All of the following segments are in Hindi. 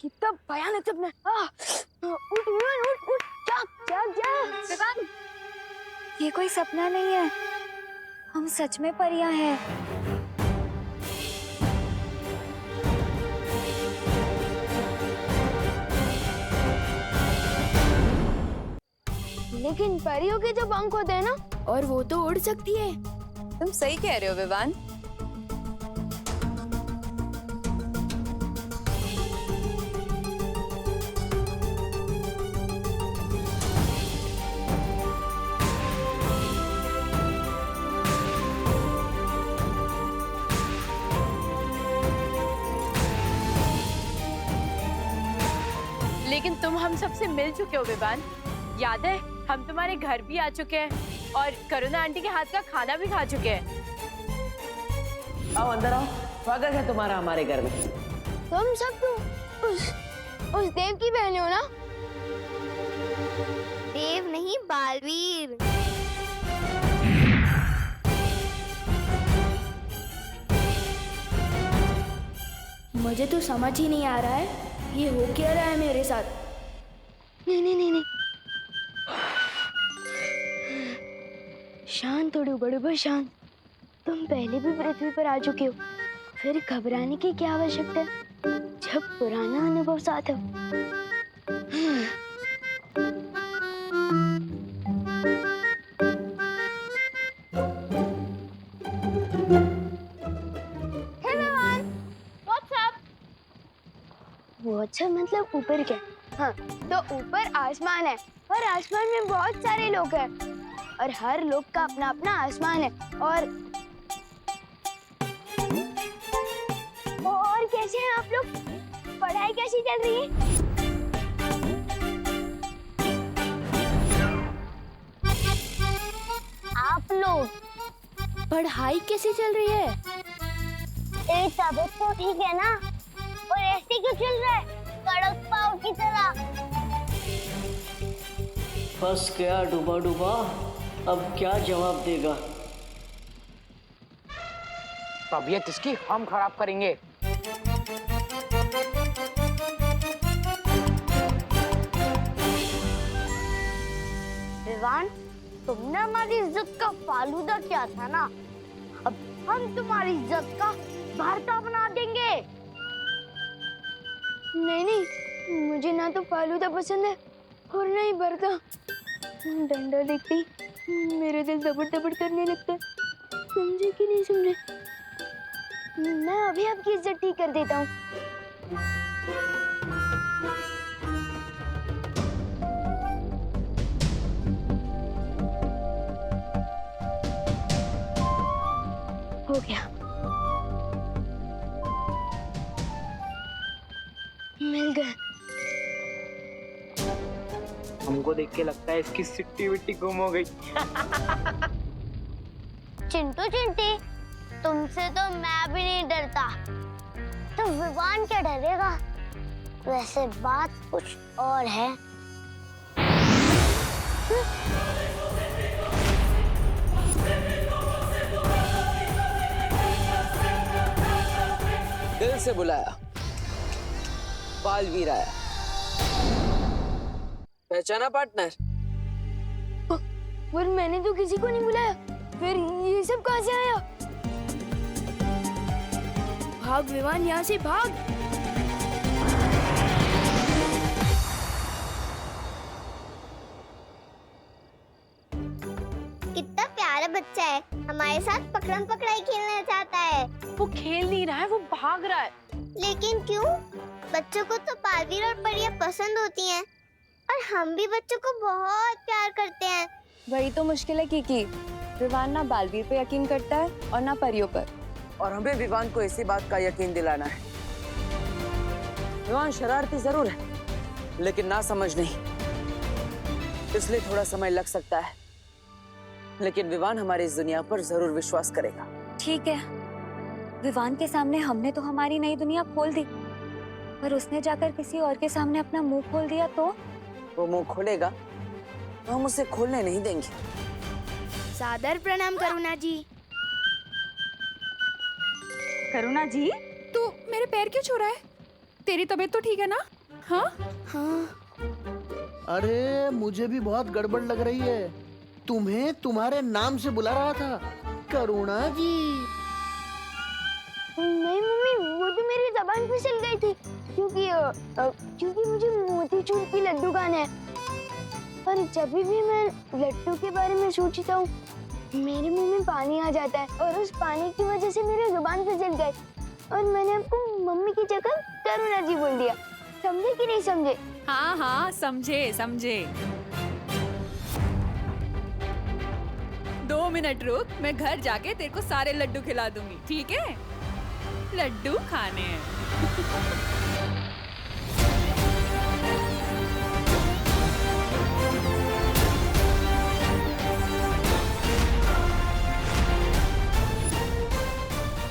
कितना भयानक सपना है। उठ विवान, उठ उठ, जाग जाग जाग। विवान, ये कोई सपना नहीं है, हम सच में परियां हैं। लेकिन परियों के जो पंख होते हैं ना, और वो तो उड़ सकती है। तुम सही कह रहे हो विवान। लेकिन तुम हम सबसे मिल चुके हो विवान। याद है, हम तुम्हारे घर भी आ चुके हैं और करुणा आंटी के हाथ का खाना भी खा चुके हैं। आओ अंदर आओ, स्वागत है तुम्हारा हमारे घर में। तुम सब तो उस देव की बहन हो ना? देव नहीं, बालवीर। मुझे तो समझ ही नहीं आ रहा है ये हो क्या रहा है मेरे साथ। नहीं नहीं नहीं नहीं, शांत थोड़ी बड़े शांत। तुम पहले भी पृथ्वी पर आ चुके हो, फिर घबराने की क्या आवश्यकता है जब पुराना अनुभव साथ हो। वो अच्छा मतलब ऊपर क्या? हाँ, तो ऊपर आसमान है और आसमान में बहुत सारे लोग हैं और हर लोग का अपना अपना आसमान है। और कैसे हैं आप लोग? पढ़ाई कैसी चल रही है? आप लोग पढ़ाई कैसी चल रही है? एक तबीयत तो ठीक है ना? और ऐसे क्यों चल रहा है कड़क पाव की तरह? फंस गया डूबा डूबा, अब क्या जवाब देगा? तबीयत इसकी हम खराब करेंगे। विवान, तुमने हमारी इज्जत का फालूदा किया था ना, अब हम तुम्हारी इज्जत का भरता बना देंगे। नहीं नहीं, मुझे ना तो फालूदा पसंद है और ना ही भरता। डंडा देखते ही मेरा दिल दबड़ दबड़ करने लगता है। समझे कि नहीं समझे? मैं अभी आपकी इज्जत ठीक कर देता हूँ। हो गया, मिल गया। हमको देख के लगता है इसकी सिट्टी विट्टी गुम हो गई। चिंटू चिंटी, तुमसे तो मैं भी नहीं डरता, तो विवान क्या डरेगा? वैसे बात कुछ और है। दिल से बुलाया, बालवीर आया। पहचाना पार्टनर? और मैंने तो किसी को नहीं बुलाया, फिर ये सब कहाँ से आया? भाग विवान, यहाँ से भाग। कितना प्यारा बच्चा है, हमारे साथ पकड़म पकड़ाई खेलना चाहता है। वो खेल नहीं रहा है, वो भाग रहा है। लेकिन क्यों? बच्चों को तो बालवीर और परियां पसंद होती हैं और हम भी बच्चों को बहुत प्यार करते हैं। वही तो मुश्किल है की विवान ना बालवीर पे यकीन करता है और ना परियों पर। और हमें विवान को इसी बात का यकीन दिलाना है। विवान शरारती जरूर है, लेकिन ना समझ नहीं, इसलिए थोड़ा समय लग सकता है, लेकिन विवान हमारी इस दुनिया पर जरूर विश्वास करेगा। ठीक है, विवान के सामने हमने तो हमारी नई दुनिया खोल दी, पर उसने जाकर किसी और के सामने अपना मुंह खोल दिया तो? वो मुंह खोलेगा तो हम उसे खोलने नहीं देंगे। सादर प्रणाम करुणा जी। करुणा जी, तू मेरे पैर क्यों छू रहा है? तेरी तबीयत तो ठीक है ना? हाँ अरे मुझे भी बहुत गड़बड़ लग रही है। तुम्हें तुम्हारे नाम से बुला रहा था, करुणा जी। नहीं मम्मी, वो तो मेरी जबान फिसल गई थी क्योंकि मुझे मोतीचूर की लड्डू खाना है। पर जब भी मैं लड्डू के बारे में सोचता हूँ मेरे मुंह में पानी आ जाता है और उस पानी की वजह से मेरी जुबान फिसल गई और मैंने आपको मम्मी की जगह करुणा जी बोल दिया। समझे कि नहीं समझे? हाँ हाँ, समझे समझे। 2 मिनट रुक, मैं घर जाके तेरे को सारे लड्डू खिला दूंगी, ठीक है? लड्डू खाने हैं।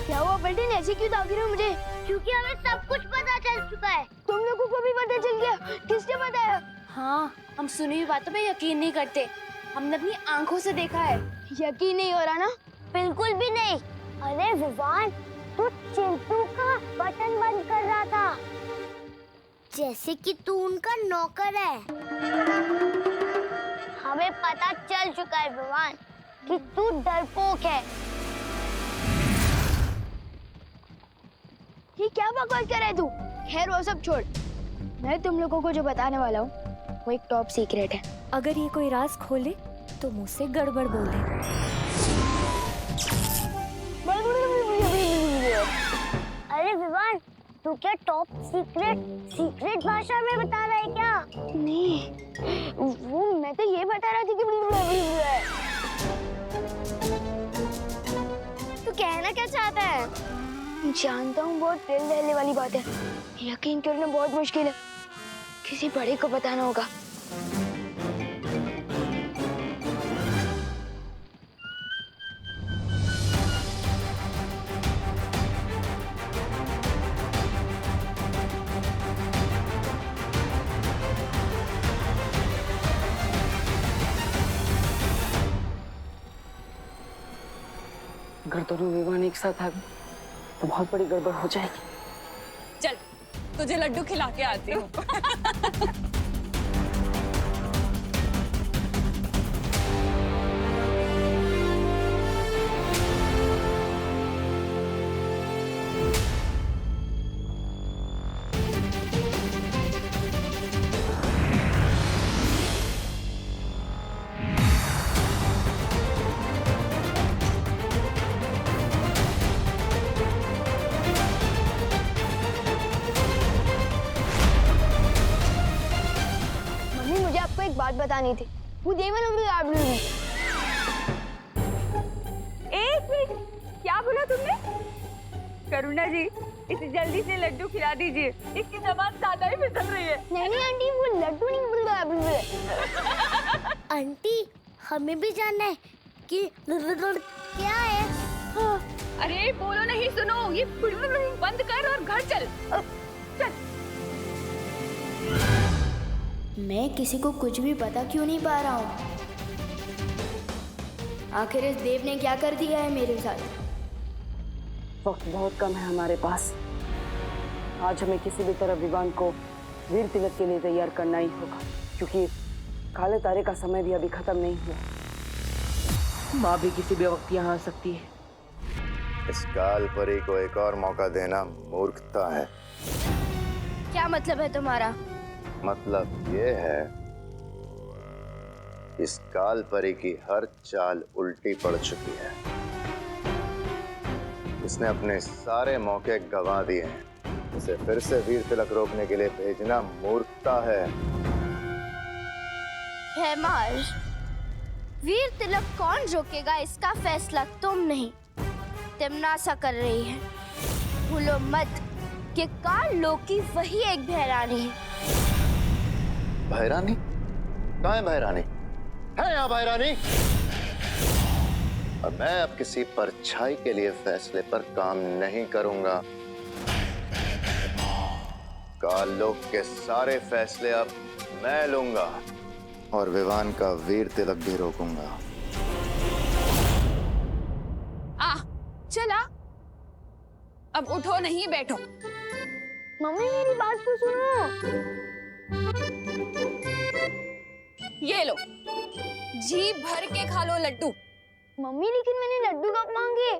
क्या हुआ पलटन, ऐसे क्यों ताक रहे हो मुझे? क्योंकि हमें सब कुछ पता चल चुका है। तुम लोगों को भी पता चल गया? किसने बताया? हाँ, हम सुनी हुई बातों पे यकीन नहीं करते। हमने अपनी आंखों से देखा है। यकीन नहीं हो रहा ना? बिल्कुल भी नहीं। अरे विवान, तू चिंटू का बटन बंद कर रहा था, जैसे कि तू उनका नौकर है। हमें पता चल चुका है विवान कि तू डरपोक है। ये क्या बकवास कर रहा है तू? खैर वो सब छोड़, मैं तुम लोगों को जो बताने वाला हूँ वो एक टॉप सीक्रेट है। अगर ये कोई राज खोले तो मुझसे गड़बड़ बोले। अरे विवान, तू क्या टॉप सीक्रेट भाषा में बता रहा है क्या? नहीं, वो मैं तो ये बता रहा था कि तू कहना क्या चाहता है? जानता हूँ बहुत दिल दहले वाली बात है, यकीन करना बहुत मुश्किल है, किसी बड़े को बताना होगा। अगर दोनों विवान एक साथ आ गए तो बहुत बड़ी गड़बड़ हो जाएगी। चल, तुझे लड्डू खिला के आती हूँ। एक बात बतानी थी। वो देवन अभी आप लोग एक मिनट, क्या बोला तुमने? करुणा जी, इसे जल्दी से लड्डू खिला दीजिए, इसकी जबान ज्यादा ही फिसल रही है। नहीं आंटी, वो लड्डू नहीं बोल रहा है। आंटी, हमें भी जानना है कि क्या है। हाँ। अरे बोलो नहीं, सुनो, ये बंद कर और घर चल। चल। मैं किसी को कुछ भी पता क्यों नहीं पा रहा हूँ? आखिर इस देव ने क्या कर दिया है मेरे साथ? वक्त बहुत कम है हमारे पास। आज हमें किसी भी तरह विवान को वीर तिलक के लिए तैयार करना ही होगा, क्योंकि काले तारे का समय भी अभी खत्म नहीं हुआ। माँ भी किसी भी वक्त यहाँ आ सकती है। इस काल परी को एक और मौका देना मूर्खता है। क्या मतलब है तुम्हारा? मतलब ये है, इस काल परी की हर चाल उल्टी पड़ चुकी है। इसने अपने सारे मौके गंवा दिए हैं। इसे फिर से वीर तिलक रोकने के लिए भेजना मूर्खता है। हेमाज, वीर तिलक कौन रोकेगा इसका फैसला तुम नहीं, तिमनासा कर रही है। भूलो मत कि काल लोकी वही एक भैरानी है। भैरानी? कहाँ है भैरानी? है यहाँ भैरानी? और मैं अब किसी परछाई के लिए फैसले पर काम नहीं करूंगा। काल लोक के सारे फैसले अब मैं लूंगा और विवान का वीर तिलक भी रोकूंगा। चला, अब उठो नहीं बैठो। मम्मी मेरी बात तो सुनो। ये लो, जी भर के खा लो लड्डू। मम्मी लेकिन मैंने लड्डू कब मांगे?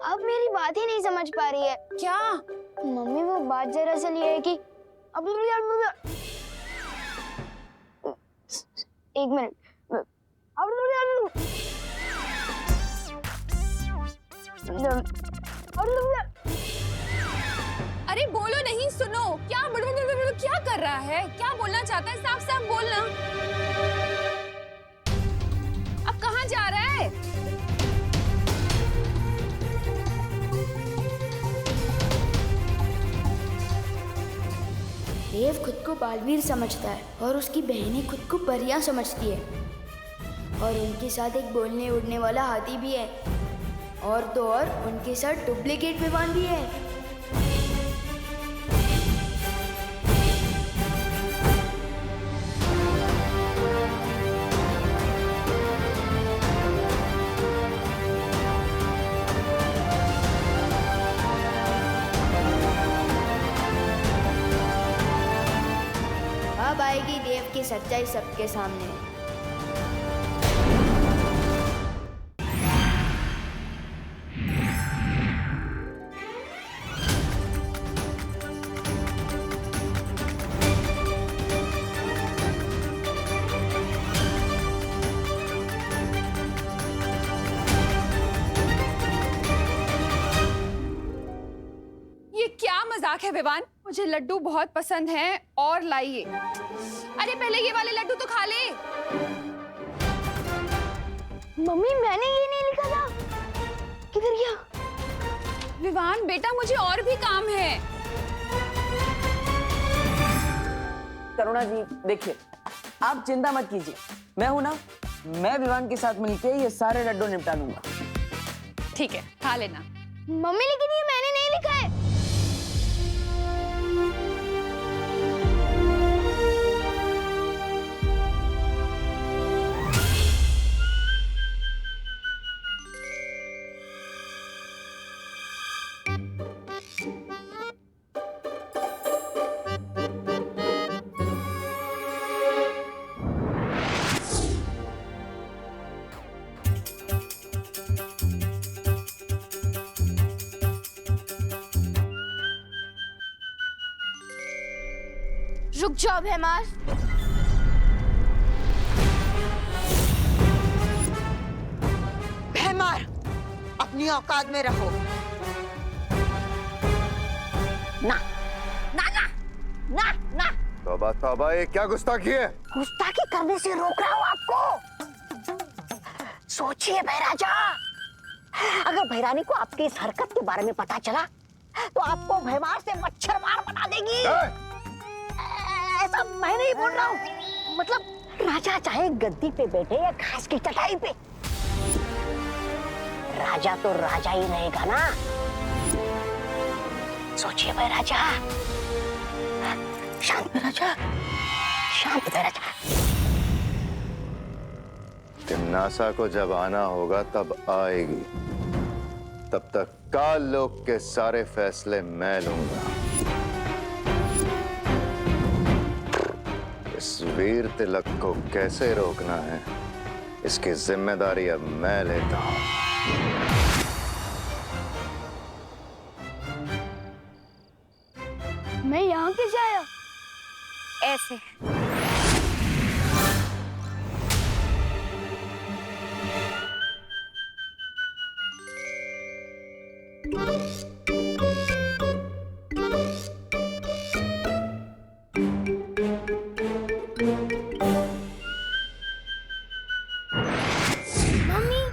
अब मेरी बात ही नहीं समझ पा रही है। क्या? मम्मी वो बात दरअसल ये है कि अब एक मिनट। अरे बोलो नहीं, सुनो। क्या क्या कर रहा है? क्या बोलना चाहता है? साफ साफ बोलना। अब कहाँ जा रहा है? देव खुद को बालवीर समझता है और उसकी बहनें खुद को परियां समझती है, और उनके साथ एक बोलने उड़ने वाला हाथी भी है, और तो और उनके साथ डुप्लीकेट विमान भी है। अब आएगी देव की सच्चाई सबके सामने। ये क्या मजाक है विवान? मुझे लड्डू बहुत पसंद हैं और लाइए। अरे पहले ये वाले लड्डू तो खा ले। मम्मी मैंने ये नहीं लिखा था। किधर गया? विवान बेटा, मुझे और भी काम है। करुणा जी देखिए, आप चिंता मत कीजिए, मैं हूं ना। मैं विवान के साथ मिलके ये सारे लड्डू निपटा दूंगा। ठीक है, खा लेना। मम्मी लेकिन ये मैंने नहीं लिखा है। रुक जाओ भैमार। भैमार, अपनी औकात में रहो। ना ना ना ना ना, तौबा तौबा, ये क्या गुस्ताखी है? गुस्ताखी करने से रोक रहा हूँ आपको। सोचिए भैराजा, अगर भैरानी को आपकी इस हरकत के बारे में पता चला तो आपको भैमार से मच्छर मार बना देगी। ऐसा मैं नहीं बोल रहा हूँ, मतलब राजा चाहे गद्दी पे बैठे या घास की चटाई पे, राजा तो राजा ही रहेगा ना। सोचिए भाई राजा, शांत राजा, शांत राजा। तिम्नासा को जब आना होगा तब आएगी, तब तक काल लोक के सारे फैसले मैं लूंगा। इस वीर तिलक को कैसे रोकना है, इसकी जिम्मेदारी अब मैं लेता हूं। मैं यहाँ कैसे आया? ऐसे। मम्मी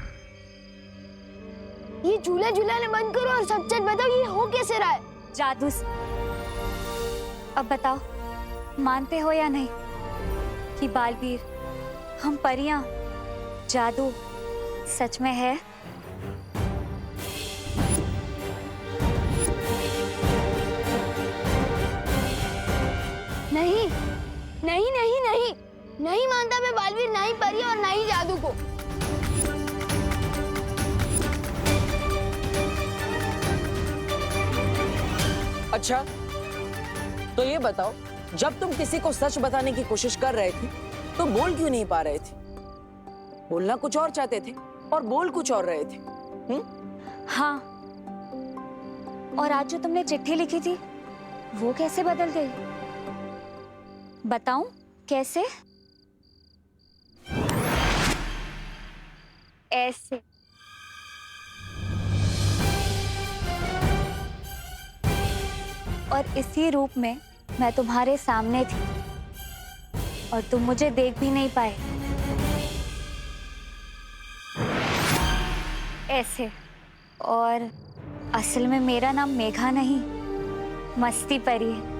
ये झूला झूलाने बंद करो और सच सच बताओ ये हो कैसे रहा है? जादू से। अब बताओ, मानते हो या नहीं कि बालवीर, हम परियां, जादू सच में है? नहीं नहीं नहीं नहीं नहीं मानता मैं बालवीर, ना ही परी और ना ही जादू को। अच्छा, तो ये बताओ, जब तुम किसी को सच बताने की कोशिश कर रहे थे तो बोल क्यों नहीं पा रहे थे? बोलना कुछ और चाहते थे और बोल कुछ और रहे थे। हाँ, और आज जो तुमने चिट्ठी लिखी थी वो कैसे बदल गई? बताऊं कैसे? ऐसे। और इसी रूप में मैं तुम्हारे सामने थी और तुम मुझे देख भी नहीं पाए। ऐसे। और असल में मेरा नाम मेघा नहीं, मस्ती परी है।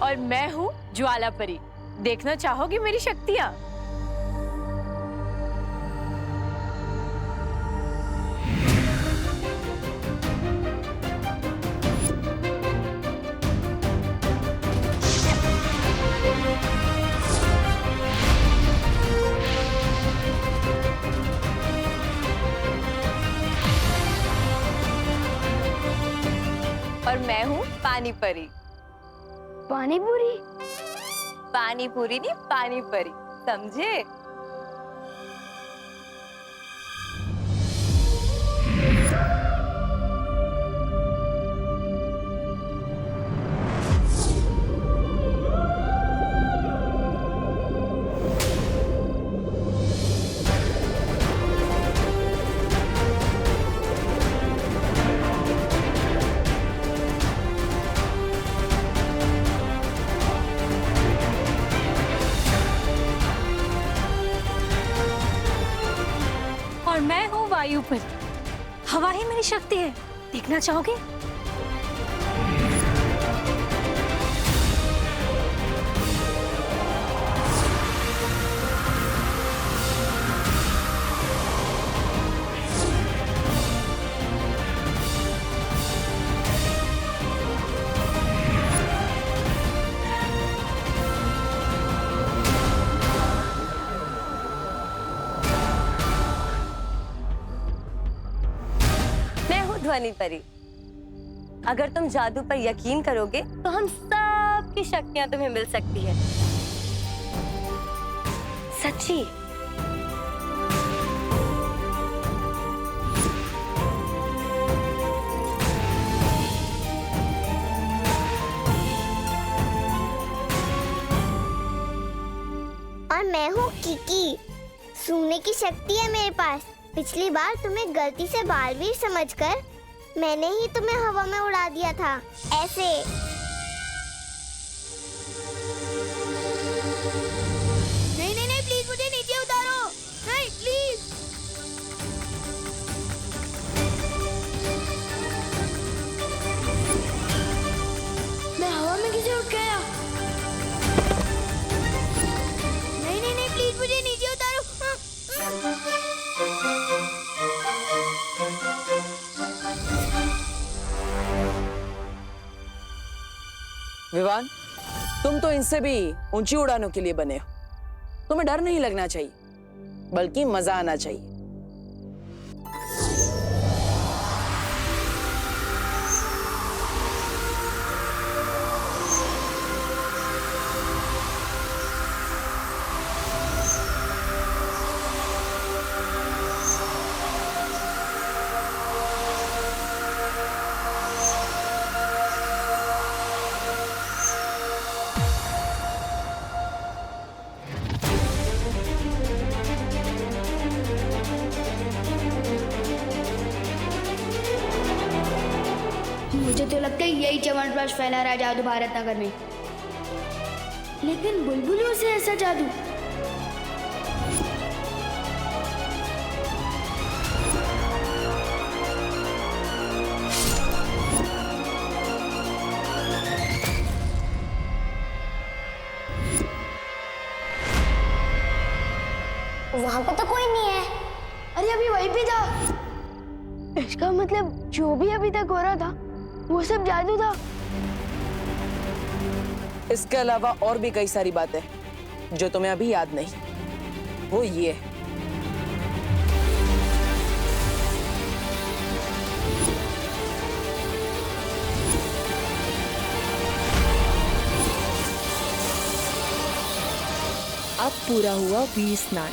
और मैं हूँ ज्वाला परी। देखना चाहोगी मेरी शक्तियाँ? और मैं हूँ पानी परी। पानी पूरी? पानी पूरी नहीं, पानी परी, समझे? और मैं हूँ वायु परी। हवा ही मेरी शक्ति है। देखना चाहोगे? ध्वनि परी। अगर तुम जादू पर यकीन करोगे तो हम सब की शक्तियां तुम्हें मिल सकती है। सच्ची। और मैं हूँ किकी। सूंघने की शक्ति है मेरे पास। पिछली बार तुम्हें गलती से बालवीर समझकर मैंने ही तुम्हें हवा में उड़ा दिया था। ऐसे। नहीं नहीं नहीं, प्लीज मुझे नीचे उतारो। नहीं प्लीज। मैं हवा में कैसे उठ गया? नहीं नहीं नहीं, प्लीज मुझे नीचे उतारो। विवान, तुम तो इनसे भी ऊंची उड़ानों के लिए बने हो। तुम्हें डर नहीं लगना चाहिए, बल्कि मजा आना चाहिए। मुझे तो लगता है यही च्यवनप्राश फैला रहा है जादू भारत नगर में। लेकिन बुलबुलों से ऐसा जादू? वहाँ पे तो कोई नहीं है। अरे अभी वहीं पे था। इसका मतलब जो भी अभी तक हो रहा था वो सब जादू था। इसके अलावा और भी कई सारी बातें जो तुम्हें अभी याद नहीं। वो ये अब पूरा हुआ वीर स्नान।